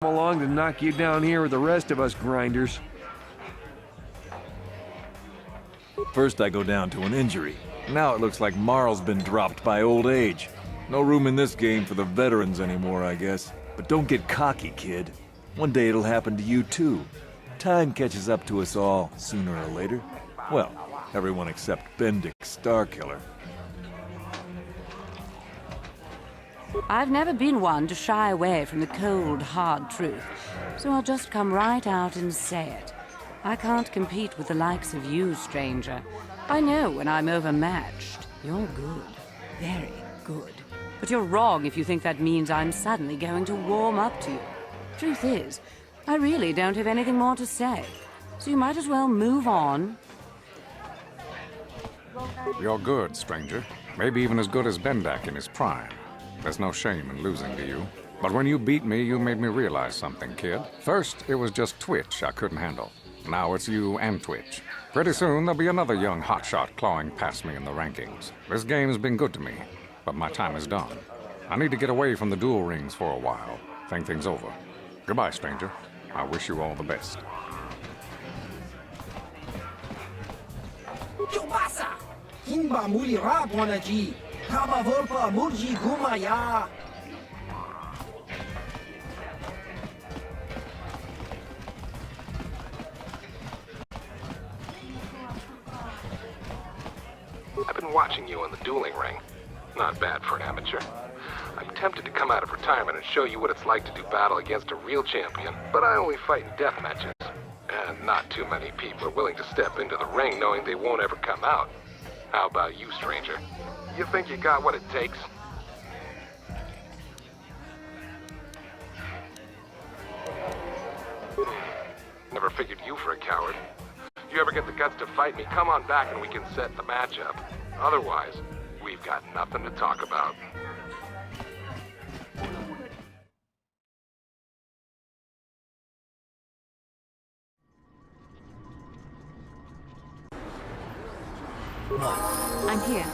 along to knock you down here with the rest of us grinders. First I go down to an injury. Now it looks like Marl's been dropped by old age. No room in this game for the veterans anymore, I guess. But don't get cocky, kid. One day it'll happen to you too. Time catches up to us all, sooner or later. Well, everyone except Bendix Starkiller. I've never been one to shy away from the cold, hard truth, so I'll just come right out and say it. I can't compete with the likes of you, stranger. I know when I'm overmatched. You're good. Very good. But you're wrong if you think that means I'm suddenly going to warm up to you. Truth is, I really don't have anything more to say, so you might as well move on. You're good, stranger. Maybe even as good as Bendak in his prime. There's no shame in losing to you. But when you beat me, you made me realize something, kid. First, it was just Twitch I couldn't handle. Now it's you and Twitch. Pretty soon, there'll be another young hotshot clawing past me in the rankings. This game's been good to me, but my time is done. I need to get away from the duel rings for a while. Think things over. Goodbye, stranger. I wish you all the best. Chubasa! Kimba muli rabwanaji! Kaba vorpa murji gumaya! I've been watching you in the dueling ring. Not bad for an amateur. I'm tempted to come out of retirement and show you what it's like to do battle against a real champion, but I only fight in death matches. And not too many people are willing to step into the ring knowing they won't ever come out. How about you, stranger? You think you got what it takes? Never figured you for a coward. If you ever get the guts to fight me, come on back and we can set the match up. Otherwise, we've got nothing to talk about. I'm here.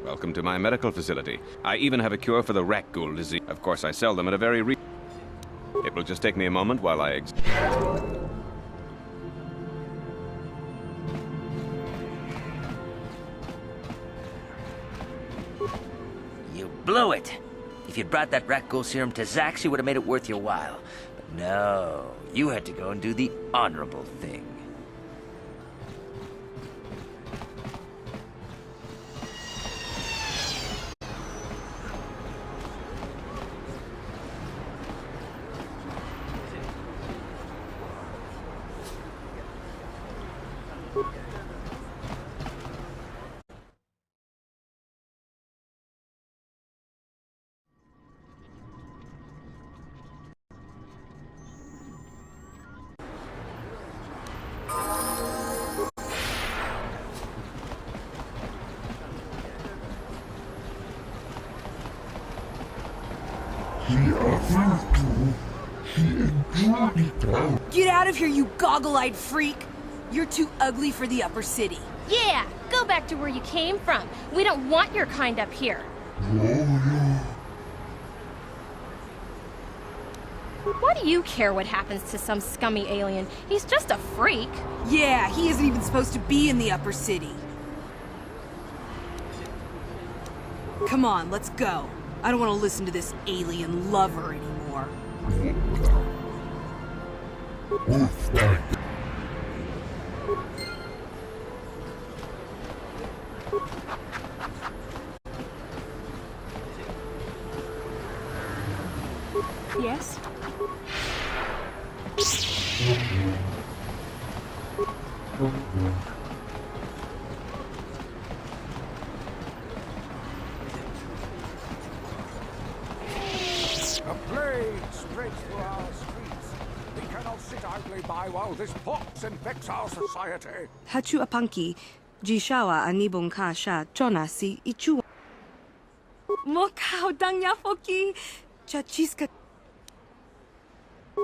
Welcome to my medical facility. I even have a cure for the Rakghoul disease. Of course, I sell them at a very It will just take me a moment while I You blew it. If you'd brought that Rakghoul serum to Zax, you would have made it worth your while. But no, you had to go and do the honorable thing. Get out of here, you goggle-eyed freak! You're too ugly for the upper city. Yeah, go back to where you came from. We don't want your kind up here. Why do you care what happens to some scummy alien? He's just a freak. Yeah, he isn't even supposed to be in the upper city. Come on, let's go. I don't want to listen to this alien lover anymore. Yes? A plague spreads through our streets. We cannot sit idle. quietly by while this pox infects our society. Hachu apanki, jishawa anibong ka sha chona si ichu. Mokao dangya foki, chachiska.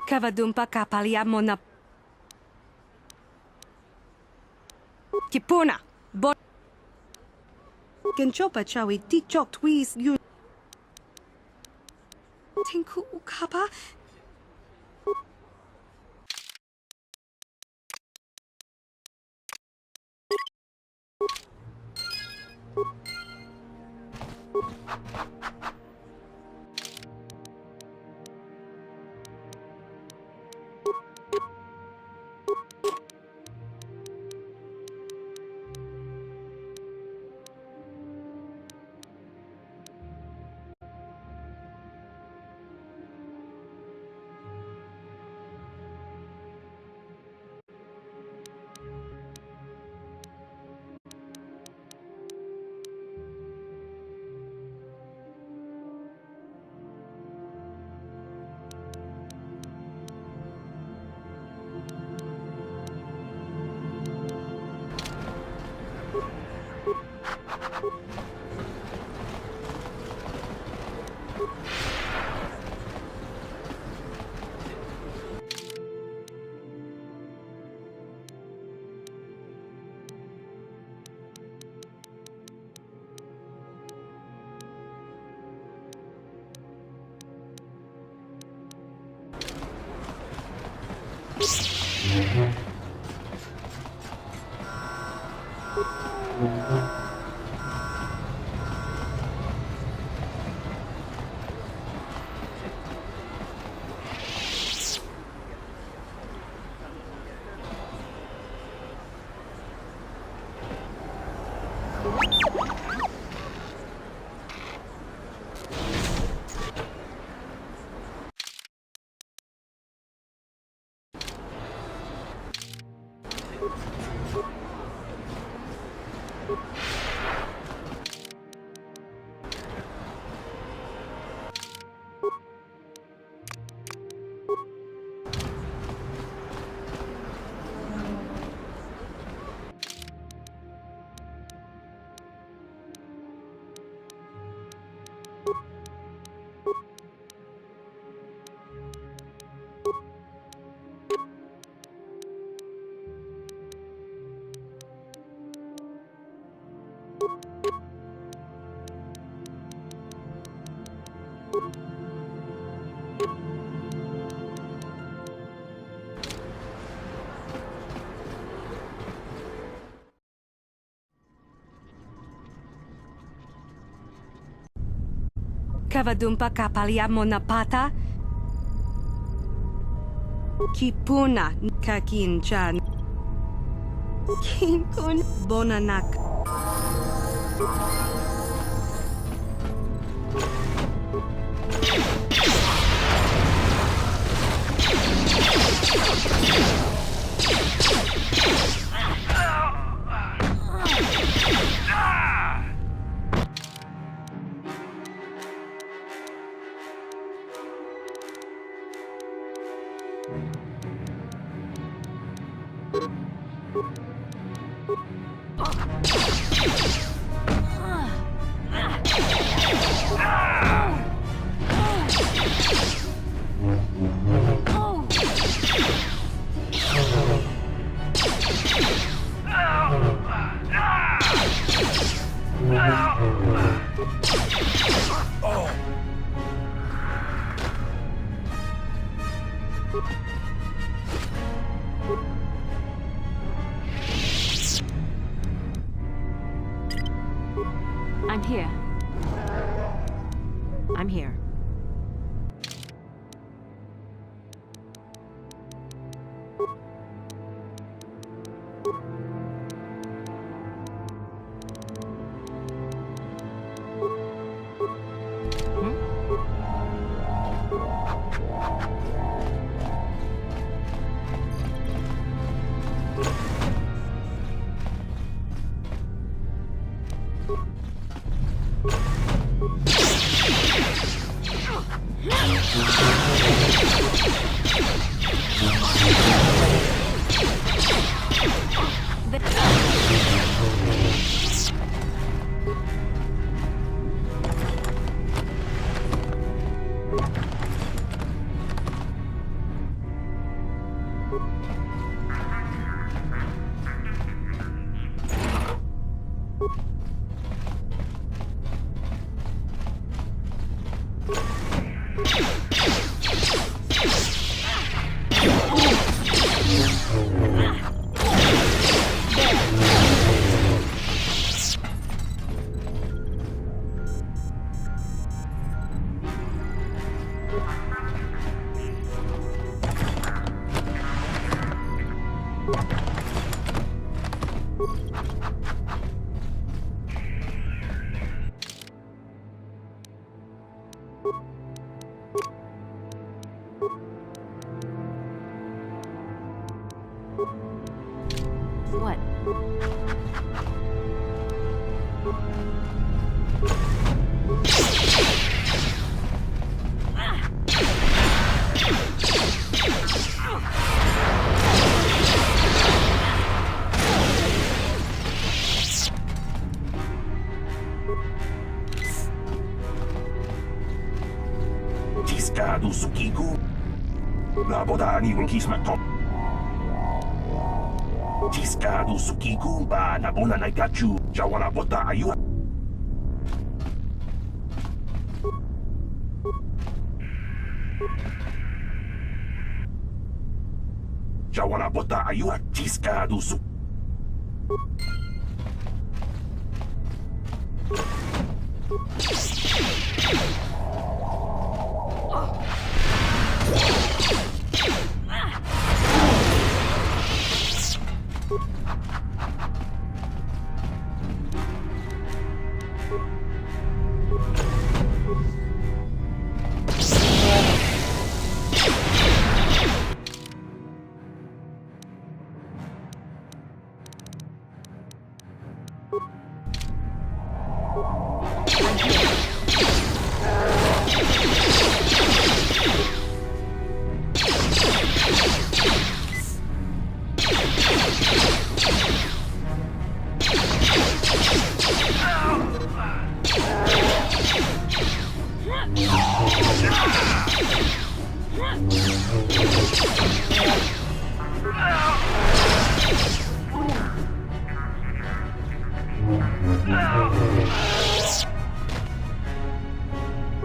Kavadumpa kapaliamo na. Kipuna, bon. Genchopa chawi tichok twis you. Tinku ukapa. Kavadumpa kapaliamo na pata. Kipuna kakinchan. Kinkun bonanak. I'm here. I'm here. Hmm? What? Tiska do Sukiku. Naboda ni kismet to. Tiska do Sukiku ba nabona na gachu. Jawana bota ayu. Jawana bota ayu tiska do su.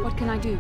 What can I do?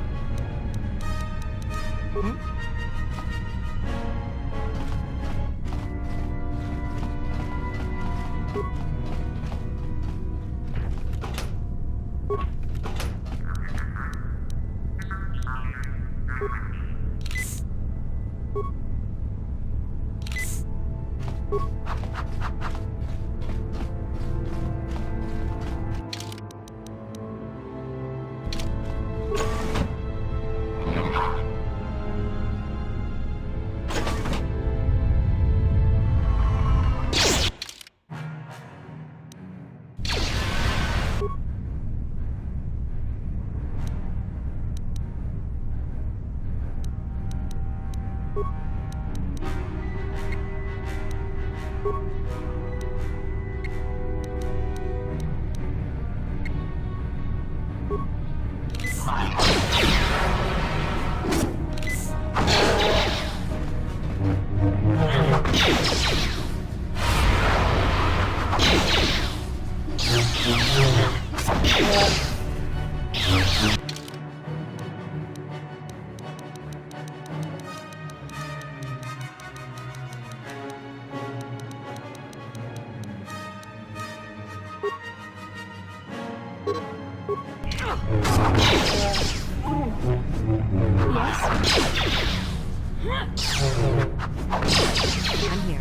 I'm here.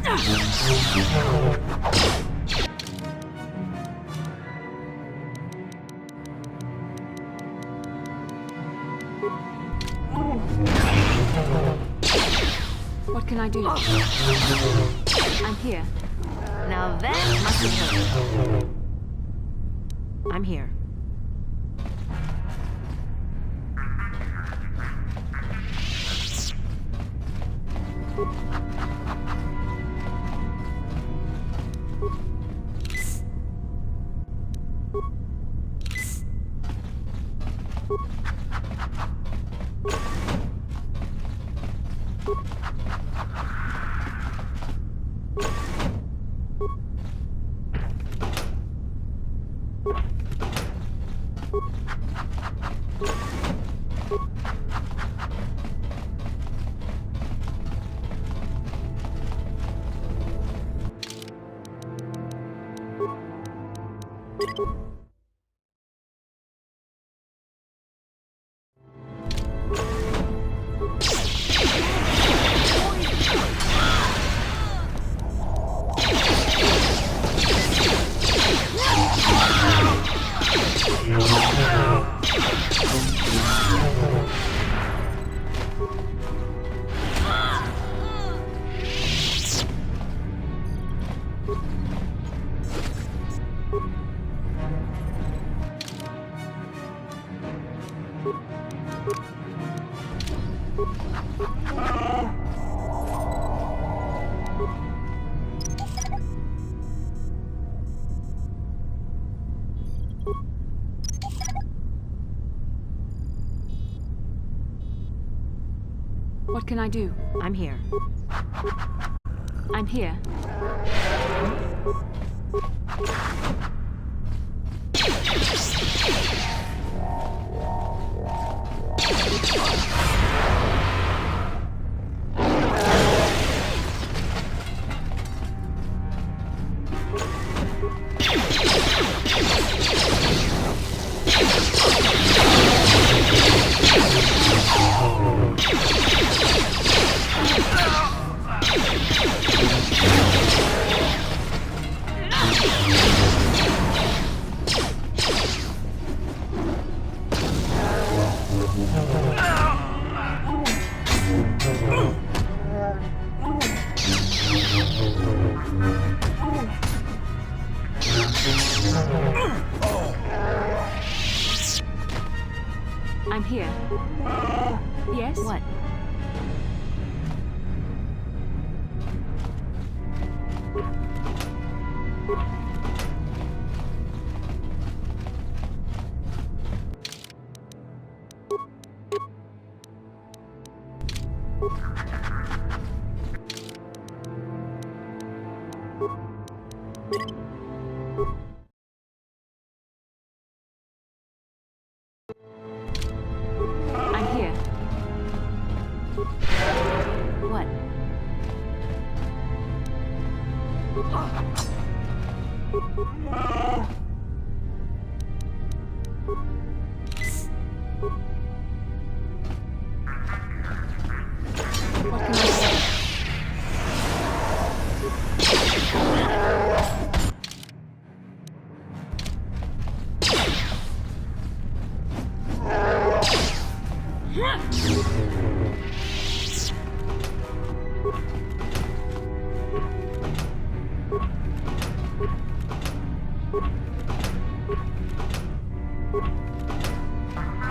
What can I do? I'm here. Now that must be her. I'm here. What can I do? I'm here. I'm here. I'm here. Yes? What? I'm here. What? What can I say?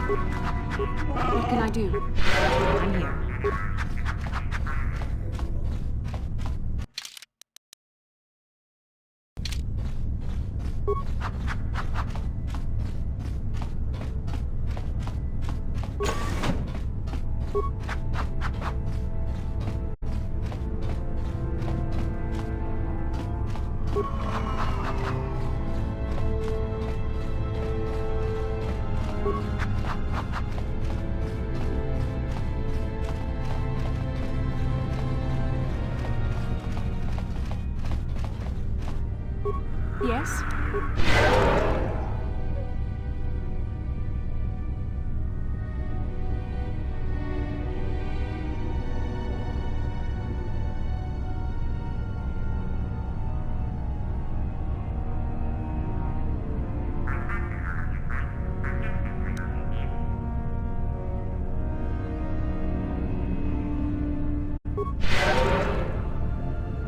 What can I do? I'm here. Yes?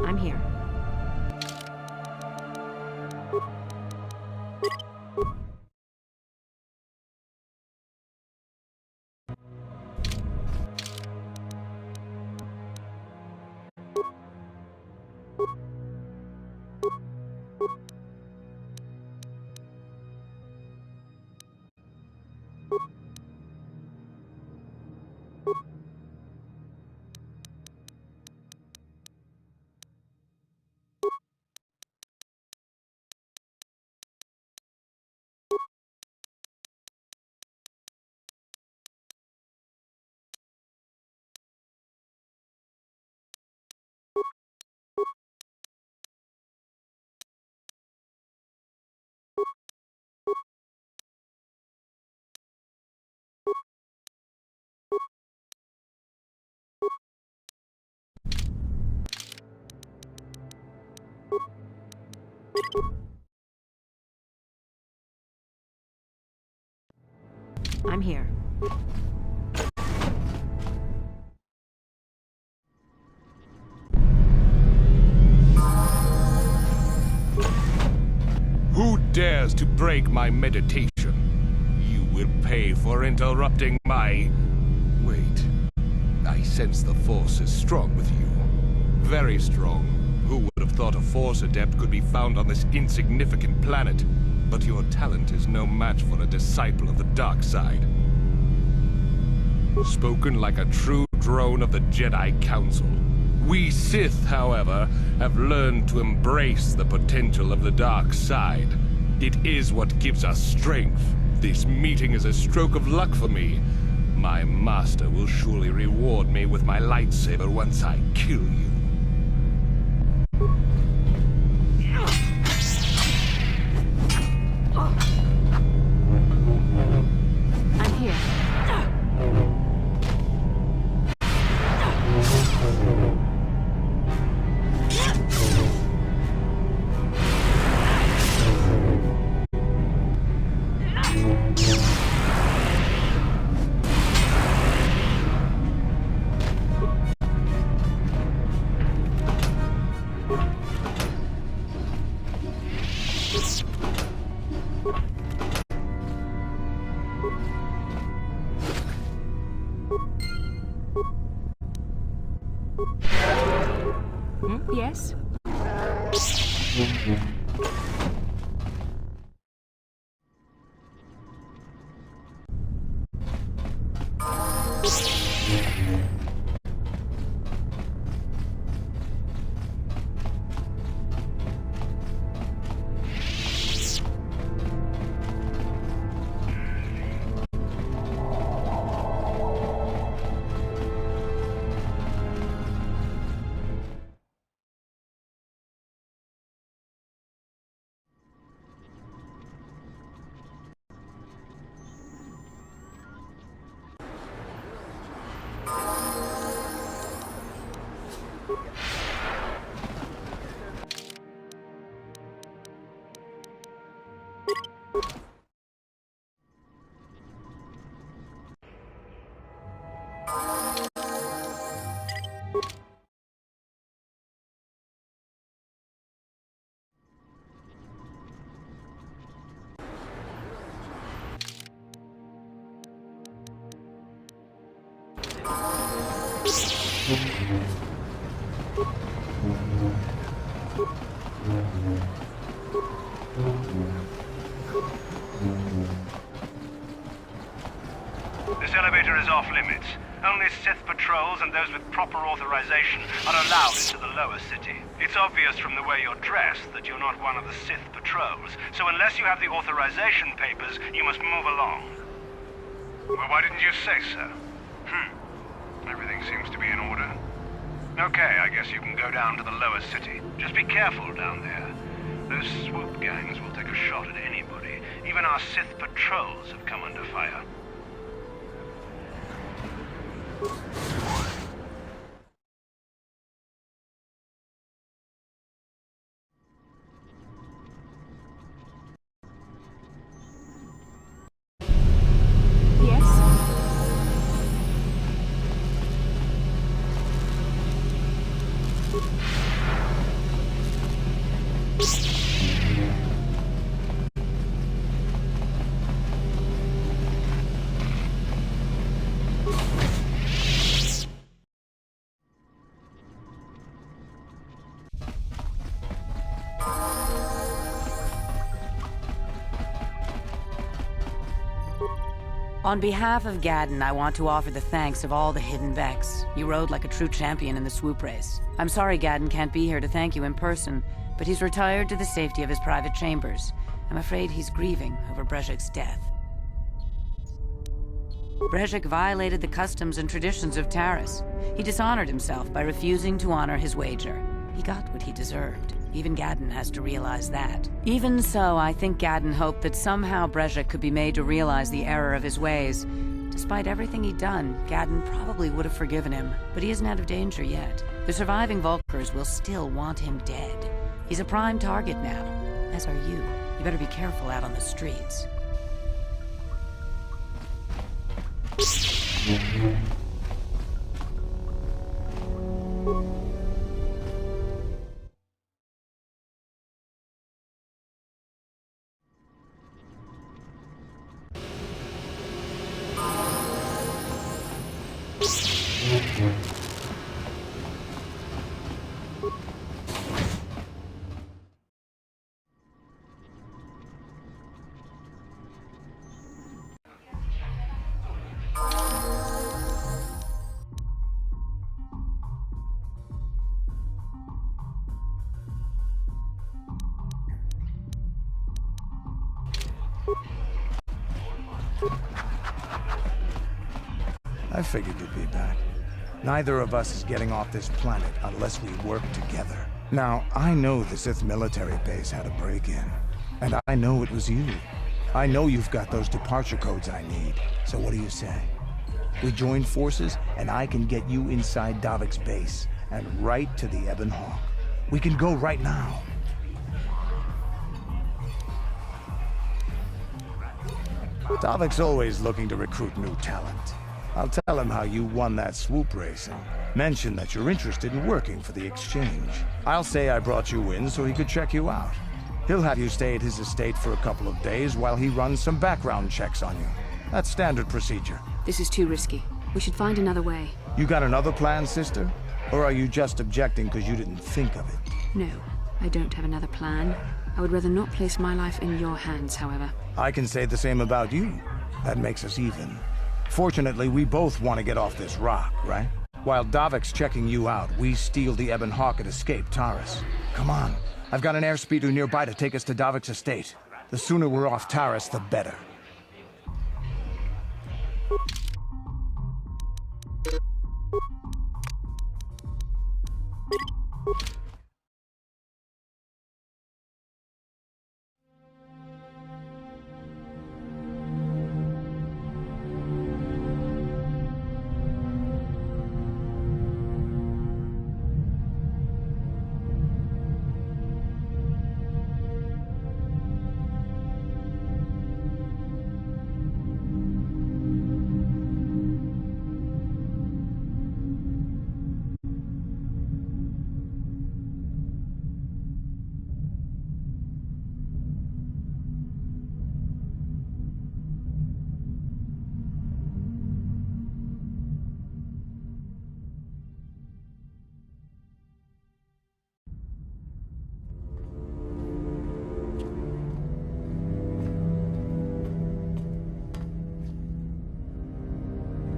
I'm here. I'm here. Who dares to break my meditation? You will pay for interrupting my... Wait. I sense the Force is strong with you. Very strong. Who would have thought a Force adept could be found on this insignificant planet? But your talent is no match for a disciple of the dark side. Spoken like a true drone of the Jedi Council. We Sith, however, have learned to embrace the potential of the dark side. It is what gives us strength. This meeting is a stroke of luck for me. My master will surely reward me with my lightsaber once I kill you. I'm here. Yes? This elevator is off limits. Only Sith patrols and those with proper authorization are allowed into the lower city. It's obvious from the way you're dressed that you're not one of the Sith patrols, so unless you have the authorization papers, you must move along. Well, why didn't you say so? Everything seems to be in order. Okay, I guess you can go down to the lower city. Just be careful down there. Those swoop gangs will take a shot at anybody. Even our Sith patrols have come under fire. On behalf of Gaddon, I want to offer the thanks of all the Hidden Vex. You rode like a true champion in the swoop race. I'm sorry Gaddon can't be here to thank you in person, but he's retired to the safety of his private chambers. I'm afraid he's grieving over Brejik's death. Brejik violated the customs and traditions of Taris. He dishonored himself by refusing to honor his wager. He got what he deserved. Even Gaddon has to realize that. Even so, I think Gaddon hoped that somehow Brejik could be made to realize the error of his ways. Despite everything he'd done, Gaddon probably would have forgiven him, but he isn't out of danger yet. The surviving Vulkars will still want him dead. He's a prime target now. As are you. You better be careful out on the streets. I figured you'd be back. Neither of us is getting off this planet unless we work together. Now, I know the Sith military base had a break-in, and I know it was you. I know you've got those departure codes I need, so what do you say? We join forces, and I can get you inside Davik's base, and right to the Ebon Hawk. We can go right now. Davik's always looking to recruit new talent. I'll tell him how you won that swoop race and mention that you're interested in working for the Exchange. I'll say I brought you in so he could check you out. He'll have you stay at his estate for a couple of days while he runs some background checks on you. That's standard procedure. This is too risky. We should find another way. You got another plan, sister? Or are you just objecting because you didn't think of it? No, I don't have another plan. I would rather not place my life in your hands, however. I can say the same about you. That makes us even. Fortunately, we both want to get off this rock, right? While Davik's checking you out, we steal the Ebon Hawk and escape Taris. Come on. I've got an airspeeder nearby to take us to Davik's estate. The sooner we're off Taris, the better.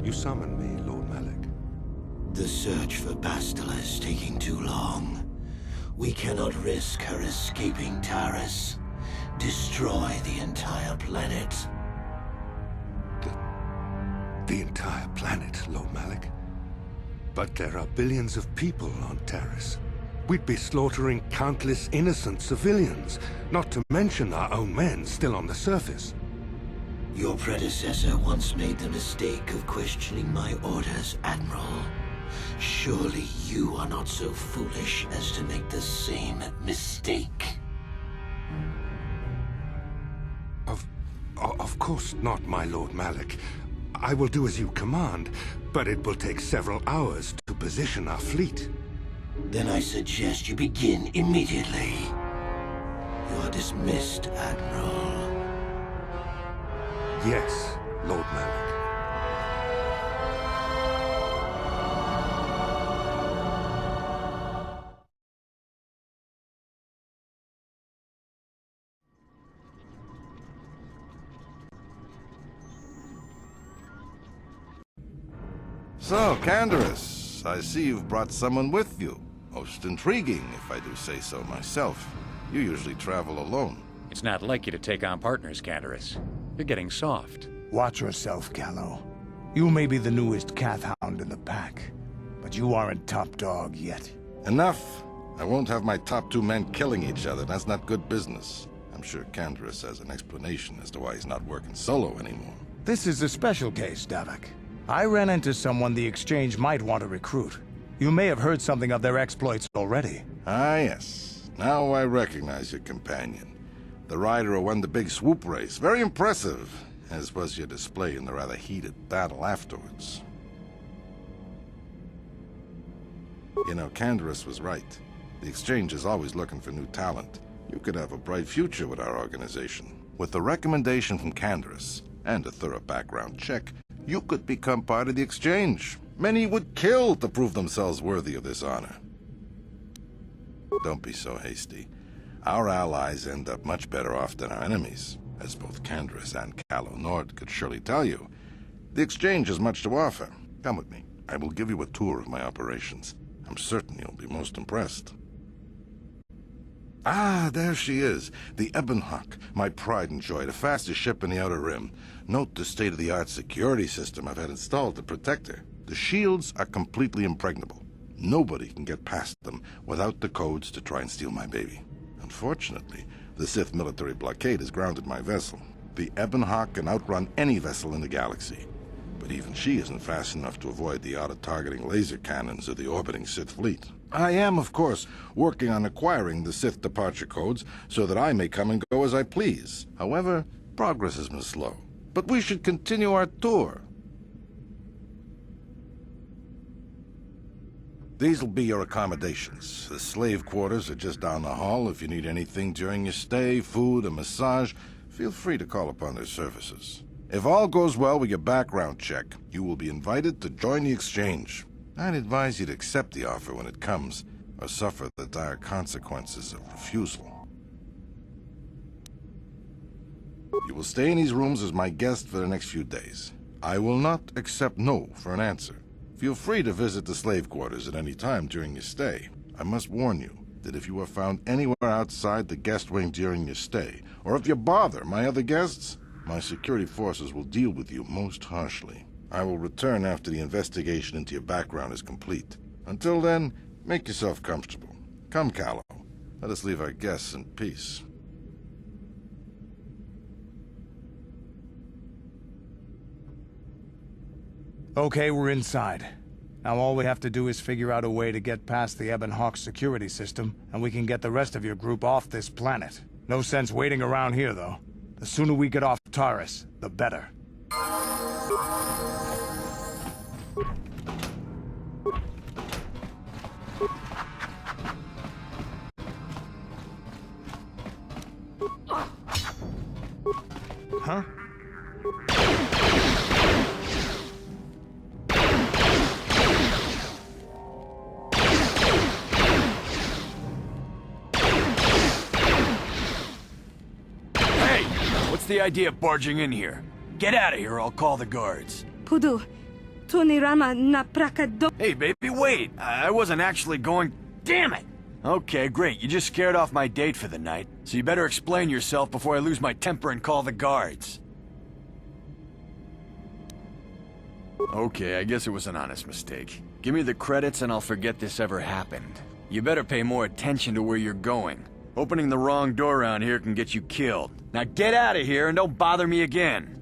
You summoned me, Lord Malak. The search for Bastila is taking too long. We cannot risk her escaping Taris. Destroy the entire planet. The entire planet, Lord Malak? But there are billions of people on Taris. We'd be slaughtering countless innocent civilians, not to mention our own men still on the surface. Your predecessor once made the mistake of questioning my orders, Admiral. Surely you are not so foolish as to make the same mistake. Of course not, my Lord Malak. I will do as you command, but it will take several hours to position our fleet. Then I suggest you begin immediately. You are dismissed, Admiral. Yes, Lord Malak. So, Canderous, I see you've brought someone with you. Most intriguing, if I do say so myself. You usually travel alone. It's not like you to take on partners, Canderous. You're getting soft. Watch yourself, Callow. You may be the newest Cathhound in the pack, but you aren't top dog yet. Enough! I won't have my top two men killing each other. That's not good business. I'm sure Canderous has an explanation as to why he's not working solo anymore. This is a special case, Davik. I ran into someone the Exchange might want to recruit. You may have heard something of their exploits already. Ah, yes. Now I recognize your companion. The rider who won the big swoop race. Very impressive, as was your display in the rather heated battle afterwards. You know, Canderous was right. The Exchange is always looking for new talent. You could have a bright future with our organization. With the recommendation from Canderous and a thorough background check, you could become part of the Exchange. Many would kill to prove themselves worthy of this honor. Don't be so hasty. Our allies end up much better off than our enemies, as both Canderous and Calo Nord could surely tell you. The Exchange has much to offer. Come with me. I will give you a tour of my operations. I'm certain you'll be most impressed. Ah, there she is. The Ebonhawk, my pride and joy, the fastest ship in the Outer Rim. Note the state-of-the-art security system I've had installed to protect her. The shields are completely impregnable. Nobody can get past them without the codes to try and steal my baby. Unfortunately, the Sith military blockade has grounded my vessel. The Ebonhawk can outrun any vessel in the galaxy. But even she isn't fast enough to avoid the auto-targeting laser cannons of the orbiting Sith fleet. I am, of course, working on acquiring the Sith departure codes so that I may come and go as I please. However, progress has been slow. But we should continue our tour. These'll be your accommodations. The slave quarters are just down the hall. If you need anything during your stay, food, a massage, feel free to call upon their services. If all goes well with your background check, you will be invited to join the Exchange. I'd advise you to accept the offer when it comes, or suffer the dire consequences of refusal. You will stay in these rooms as my guest for the next few days. I will not accept no for an answer. Feel free to visit the slave quarters at any time during your stay. I must warn you that if you are found anywhere outside the guest wing during your stay, or if you bother my other guests, my security forces will deal with you most harshly. I will return after the investigation into your background is complete. Until then, make yourself comfortable. Come, Calo. Let us leave our guests in peace. Okay, we're inside. Now all we have to do is figure out a way to get past the Ebonhawk security system, and we can get the rest of your group off this planet. No sense waiting around here, though. The sooner we get off Taris, the better. Huh? What's the idea of barging in here? Get out of here, I'll call the guards. Pudu, Tunirama na prakado. Hey, baby, wait! I wasn't actually going... Damn it! Okay, great. You just scared off my date for the night, so you better explain yourself before I lose my temper and call the guards. Okay, I guess it was an honest mistake. Give me the credits and I'll forget this ever happened. You better pay more attention to where you're going. Opening the wrong door around here can get you killed. Now get out of here and don't bother me again.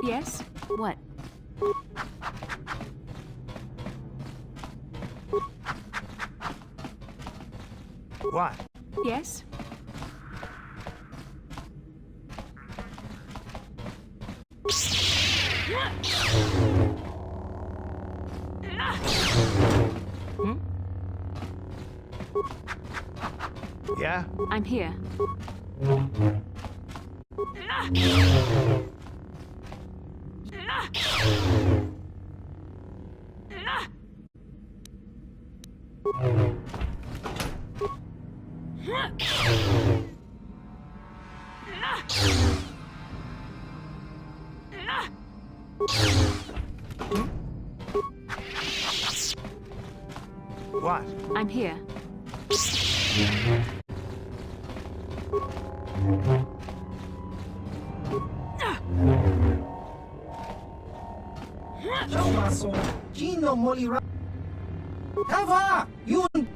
Yes? What? What? Yes? Hmm? Yeah? I'm here. What? I'm here. Chamaso, Gino Molira. Kava, yun.